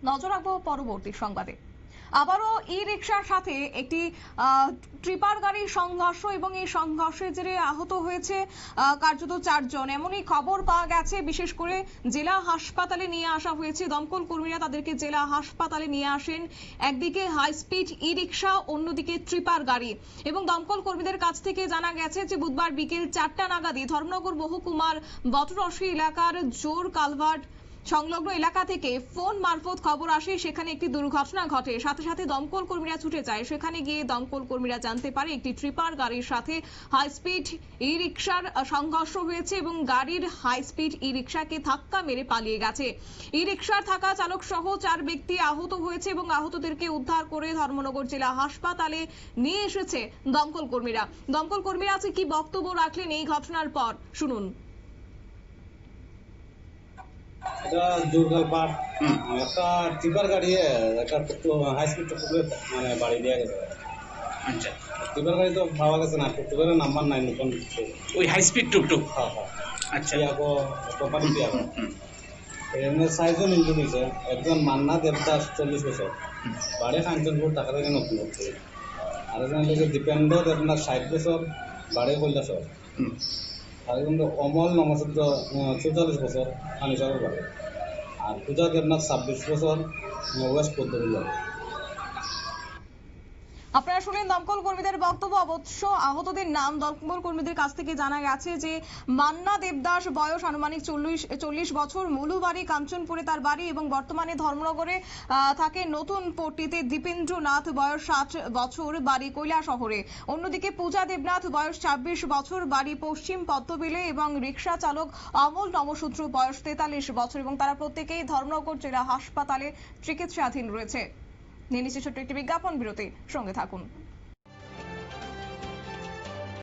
নজর রাখবো পরবর্তী সংবাদে। আবারও ই রিকশার সাথে একটি ট্রিপার গাড়ির সংঘর্ষ এবং এই সংঘর্ষের জেরে আহত হয়েছে কার্যত 4 জন। এমনই খবর পাওয়া গেছে। বিশেষ করে জেলা হাসপাতালে নিয়ে আসা হয়েছে। দমকল কর্মীরা তাদেরকে জেলা হাসপাতালে নিয়ে আসেন। একদিকে হাই স্পিড ই রিকশা, অন্যদিকে ট্রিপার গাড়ি। এবং দমকল কর্মীদের কাছ থেকে জানা গেছে যে বুধবার বিকেল 4টা নাগাদই ধর্মনগর মহকুমার বটরশি এলাকার জোর কালভার্ট সংলগ্ন এলাকা থেকে ফোন মারফত খবর আসে সেখানে একটি দুর্ঘটনা ঘটে। সাথে সাথে দমকল কর্মীরা ছুটে যায়। সেখানে গিয়ে দমকল কর্মীরা জানতে পারে একটি ট্রিপার গাড়ির সাথে হাই স্পিড ই রিকশার সংঘর্ষ হয়েছে এবং গাড়ির হাই স্পিড ই রিকশাকে ধাক্কা মেরে পালিয়ে গেছে। ই রিকশার থাকা চালক সহ 4 ব্যক্তি আহত হয়েছে এবং আহতদেরকে উদ্ধার করে ধর্মনগর জেলা হাসপাতালে নিয়ে এসেছে দমকল কর্মীরা। দমকল কর্মীরা আজকে কি বক্তব্য রাখলেন এই ঘটনার পর শুনুন। এটা দুর্গালপাট একটা টিপার গাড়ি একটা হাই স্পিড টুকটুকে মানে বাড়ি দিয়ে গেছে। আচ্ছা, টিপার গাড়ি তো পাওয়া গেছে না, টুকটুকের নাম্বার নাই নতুন। ওই হাই স্পিড টুকটুক। হ্যাঁ হ্যাঁ। আচ্ছা, ইয়াগো প্রপার্টি ইয়াগো এমনি 6 জন ইঞ্জুরি হয়েছে। একজন মান্না দেবদাস 40 বছর, বাড়ি কাঞ্চনপুর টাকা থেকে নতুন করছে। আর একজন হচ্ছে দীপেন্দ্র দেবনাথ 60 বছর, বাড়ি কৈলাসর। আর একজন অমল নমসূদ্র 44 বছর, ফানিসাগর বাড়ি। আর পূজা দেবনাথ 26 বছর, ওয়েস্ট পদ্মবিল। আপনারা শুনলেন দমকল কর্মীদের বক্তব্য। অবশ্য আহতদের নাম দমকল কর্মীদের কাছ থেকে জানা গেছে যে মান্না দেবদাস, বয়স আনুমানিক 40 বছর, মূলবাড়ি কাঞ্চনপুরে তার বাড়ি এবং বর্তমানে ধর্মনগরে থাকে। নতুন পট্টিতে দীপেন্দ্রনাথ, বয়স 60 বছর, বাড়ি কৈলাসহরে। অন্যদিকে পূজা দেবনাথ, বয়স 26 বছর, বাড়ি পশ্চিম পদ্মবিলে এবং রিকশা চালক অমল নমসূত্র, বয়স 43 বছর এবং তারা প্রত্যেকেই ধর্মনগর জেলা হাসপাতালে চিকিৎসাধীন রয়েছে। নিয়ে নিচ্ছে ছোট্ট একটি বিজ্ঞাপন বিরতি, সঙ্গে থাকুন।